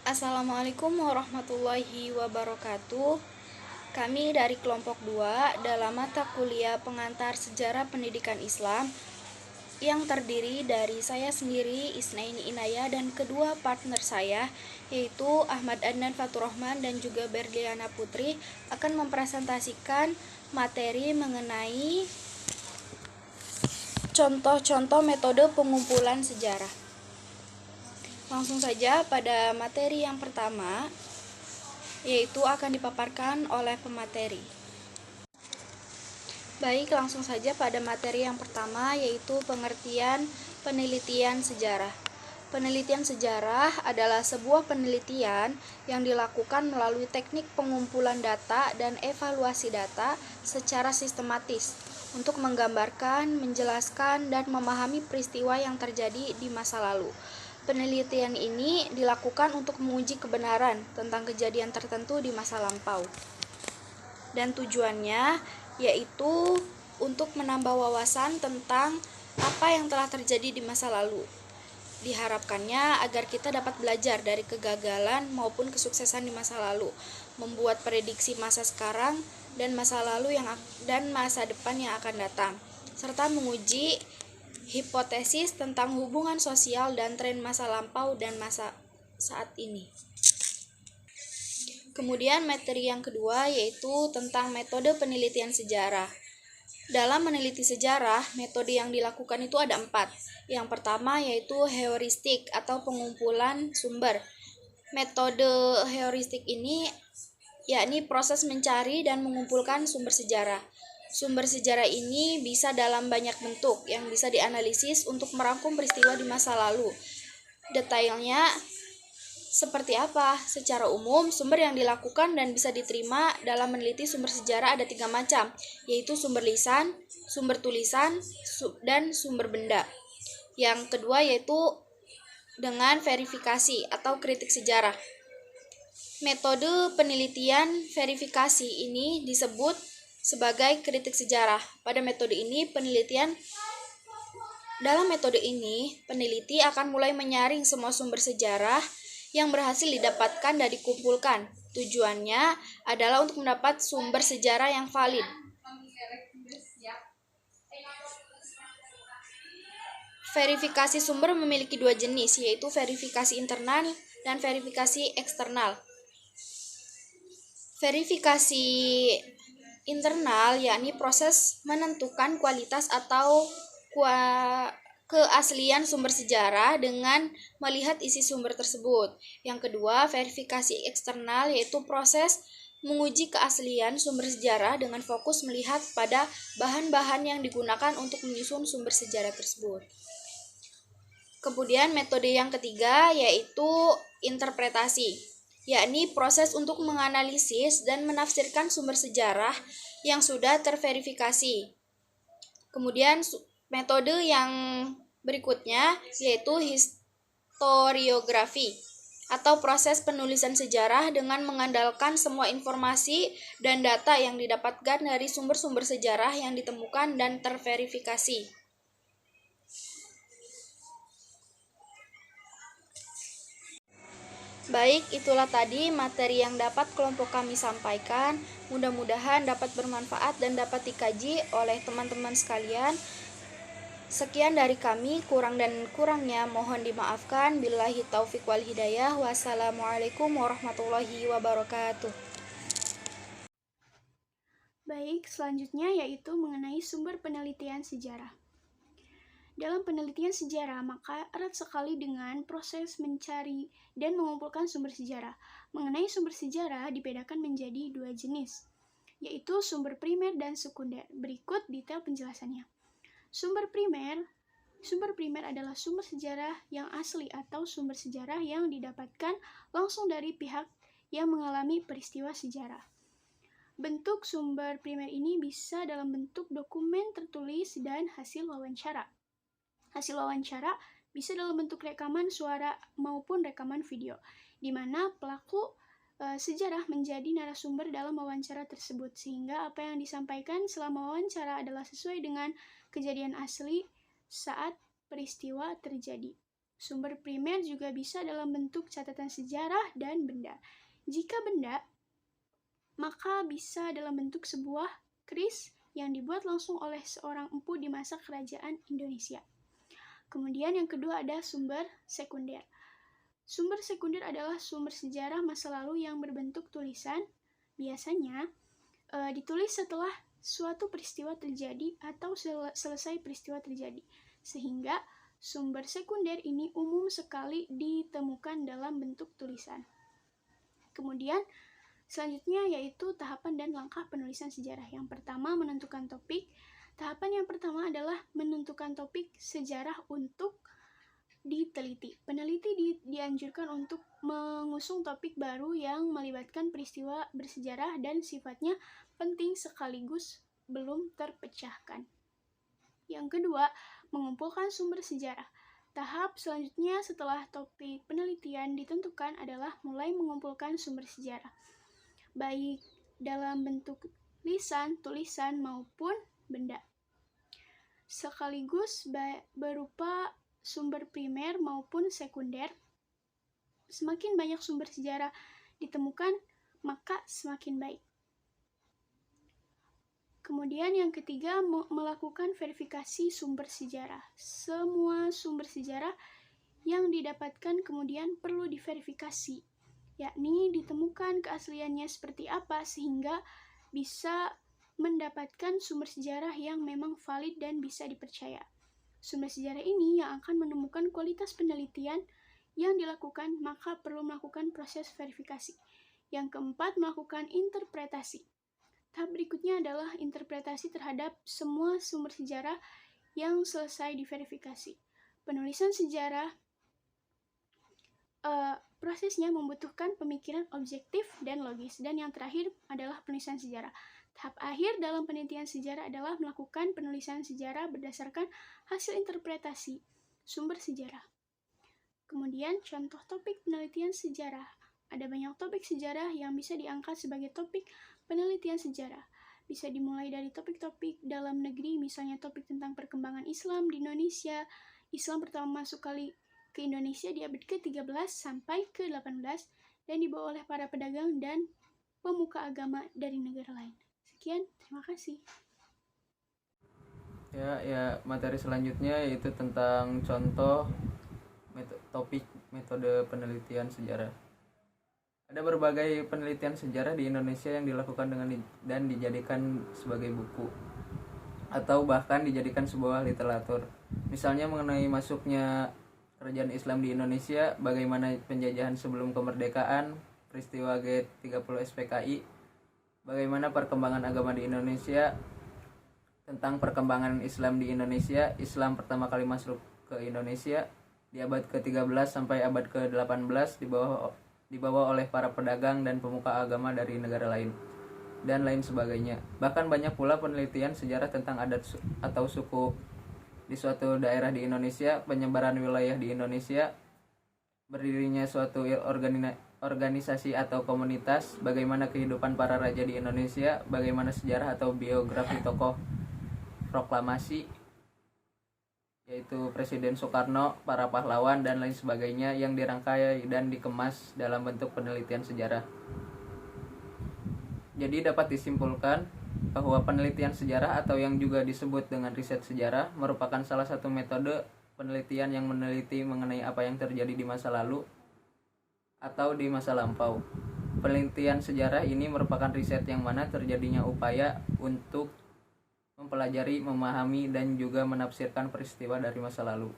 Assalamualaikum warahmatullahi wabarakatuh. Kami dari kelompok 2 dalam mata kuliah pengantar sejarah pendidikan Islam yang terdiri dari saya sendiri, Isnaini Inaya, dan kedua partner saya, yaitu Ahmad Adnan Faturrahman dan juga Berliana Putri, akan mempresentasikan materi mengenai contoh-contoh metode pengumpulan sejarah. Langsung saja pada materi yang pertama, yaitu akan dipaparkan oleh pemateri. Baik, langsung saja pada materi yang pertama, yaitu pengertian penelitian sejarah. Penelitian sejarah adalah sebuah penelitian yang dilakukan melalui teknik pengumpulan data dan evaluasi data secara sistematis untuk menggambarkan, menjelaskan, dan memahami peristiwa yang terjadi di masa lalu. Penelitian ini dilakukan untuk menguji kebenaran tentang kejadian tertentu di masa lampau. Dan tujuannya yaitu untuk menambah wawasan tentang apa yang telah terjadi di masa lalu. Diharapkannya agar kita dapat belajar dari kegagalan maupun kesuksesan di masa lalu, membuat prediksi masa sekarang dan masa lalu dan masa depan yang akan datang, serta menguji hipotesis tentang hubungan sosial dan tren masa lampau dan masa saat ini. Kemudian materi yang kedua yaitu tentang metode penelitian sejarah. Dalam meneliti sejarah, metode yang dilakukan itu ada 4. Yang pertama yaitu heuristik atau pengumpulan sumber. Metode heuristik ini yakni proses mencari dan mengumpulkan sumber sejarah. Sumber sejarah ini bisa dalam banyak bentuk yang bisa dianalisis untuk merangkum peristiwa di masa lalu. Detailnya seperti apa? Secara umum, sumber yang dilakukan dan bisa diterima dalam meneliti sumber sejarah ada 3 macam, yaitu sumber lisan, sumber tulisan, dan sumber benda. Yang kedua yaitu dengan verifikasi atau kritik sejarah. Metode penelitian verifikasi ini disebut sebagai kritik sejarah. Dalam metode ini, peneliti akan mulai menyaring semua sumber sejarah yang berhasil didapatkan dan dikumpulkan. Tujuannya adalah untuk mendapat sumber sejarah yang valid. Verifikasi sumber memiliki 2 jenis, yaitu verifikasi internal dan verifikasi eksternal. Verifikasi internal yakni proses menentukan kualitas atau keaslian sumber sejarah dengan melihat isi sumber tersebut. Yang kedua, verifikasi eksternal yaitu proses menguji keaslian sumber sejarah dengan fokus melihat pada bahan-bahan yang digunakan untuk menyusun sumber sejarah tersebut. Kemudian metode yang ketiga yaitu interpretasi, yakni proses untuk menganalisis dan menafsirkan sumber sejarah yang sudah terverifikasi. Kemudian metode yang berikutnya yaitu historiografi atau proses penulisan sejarah dengan mengandalkan semua informasi dan data yang didapatkan dari sumber-sumber sejarah yang ditemukan dan terverifikasi. Baik, itulah tadi materi yang dapat kelompok kami sampaikan. Mudah-mudahan dapat bermanfaat dan dapat dikaji oleh teman-teman sekalian. Sekian dari kami, kurang dan kurangnya mohon dimaafkan. Billahi taufiq wal hidayah. Wassalamualaikum warahmatullahi wabarakatuh. Baik, selanjutnya yaitu mengenai sumber penelitian sejarah. Dalam penelitian sejarah, maka erat sekali dengan proses mencari dan mengumpulkan sumber sejarah. Mengenai sumber sejarah dibedakan menjadi 2 jenis, yaitu sumber primer dan sekunder. Berikut detail penjelasannya. Sumber primer adalah sumber sejarah yang asli atau sumber sejarah yang didapatkan langsung dari pihak yang mengalami peristiwa sejarah. Bentuk sumber primer ini bisa dalam bentuk dokumen tertulis dan hasil wawancara. Hasil wawancara bisa dalam bentuk rekaman suara maupun rekaman video, di mana pelaku sejarah menjadi narasumber dalam wawancara tersebut, sehingga apa yang disampaikan selama wawancara adalah sesuai dengan kejadian asli saat peristiwa terjadi. Sumber primer juga bisa dalam bentuk catatan sejarah dan benda. Jika benda, maka bisa dalam bentuk sebuah keris yang dibuat langsung oleh seorang empu di masa kerajaan Indonesia. Kemudian yang kedua ada sumber sekunder. Sumber sekunder adalah sumber sejarah masa lalu yang berbentuk tulisan, biasanya ditulis setelah suatu peristiwa terjadi atau selesai peristiwa terjadi. Sehingga sumber sekunder ini umum sekali ditemukan dalam bentuk tulisan. Kemudian selanjutnya yaitu tahapan dan langkah penulisan sejarah. Yang pertama, menentukan topik. Tahapan yang pertama adalah menentukan topik sejarah untuk diteliti. Peneliti dianjurkan untuk mengusung topik baru yang melibatkan peristiwa bersejarah dan sifatnya penting sekaligus belum terpecahkan. Yang kedua, mengumpulkan sumber sejarah. Tahap selanjutnya setelah topik penelitian ditentukan adalah mulai mengumpulkan sumber sejarah, baik dalam bentuk lisan, tulisan, maupun benda. Sekaligus berupa sumber primer maupun sekunder. Semakin banyak sumber sejarah ditemukan, maka semakin baik. Kemudian yang ketiga, melakukan verifikasi sumber sejarah. Semua sumber sejarah yang didapatkan kemudian perlu diverifikasi, yakni ditemukan keasliannya seperti apa sehingga bisa mendapatkan sumber sejarah yang memang valid dan bisa dipercaya. Sumber sejarah ini yang akan menemukan kualitas penelitian yang dilakukan, maka perlu melakukan proses verifikasi. Yang keempat, melakukan interpretasi. Tahap berikutnya adalah interpretasi terhadap semua sumber sejarah yang selesai diverifikasi. Penulisan sejarah prosesnya membutuhkan pemikiran objektif dan logis. Dan yang terakhir adalah penulisan sejarah. Tahap akhir dalam penelitian sejarah adalah melakukan penulisan sejarah berdasarkan hasil interpretasi sumber sejarah. Kemudian contoh topik penelitian sejarah. Ada banyak topik sejarah yang bisa diangkat sebagai topik penelitian sejarah. Bisa dimulai dari topik-topik dalam negeri, misalnya topik tentang perkembangan Islam di Indonesia. Islam pertama masuk kali ke Indonesia di abad ke-13 sampai ke-18 dan dibawa oleh para pedagang dan pemuka agama dari negara lain. Sekian, terima kasih. Ya, materi selanjutnya yaitu tentang contoh topik metode penelitian sejarah. Ada berbagai penelitian sejarah di Indonesia yang dilakukan dan dijadikan sebagai buku atau bahkan dijadikan sebuah literatur. Misalnya mengenai masuknya kerajaan Islam di Indonesia, bagaimana penjajahan sebelum kemerdekaan, peristiwa G30 SPKI, bagaimana perkembangan agama di Indonesia, tentang perkembangan Islam di Indonesia, Islam pertama kali masuk ke Indonesia di abad ke-13 sampai abad ke-18 dibawa oleh para pedagang dan pemuka agama dari negara lain, dan lain sebagainya. Bahkan banyak pula penelitian sejarah tentang adat atau suku di suatu daerah di Indonesia, penyebaran wilayah di Indonesia, berdirinya suatu organisasi atau komunitas, bagaimana kehidupan para raja di Indonesia, bagaimana sejarah atau biografi tokoh proklamasi, yaitu Presiden Soekarno, para pahlawan, dan lain sebagainya yang dirangkai dan dikemas dalam bentuk penelitian sejarah. Jadi dapat disimpulkan bahwa penelitian sejarah atau yang juga disebut dengan riset sejarah merupakan salah satu metode penelitian yang meneliti mengenai apa yang terjadi di masa lalu atau di masa lampau. Penelitian sejarah ini merupakan riset yang mana terjadinya upaya untuk mempelajari, memahami, dan juga menafsirkan peristiwa dari masa lalu.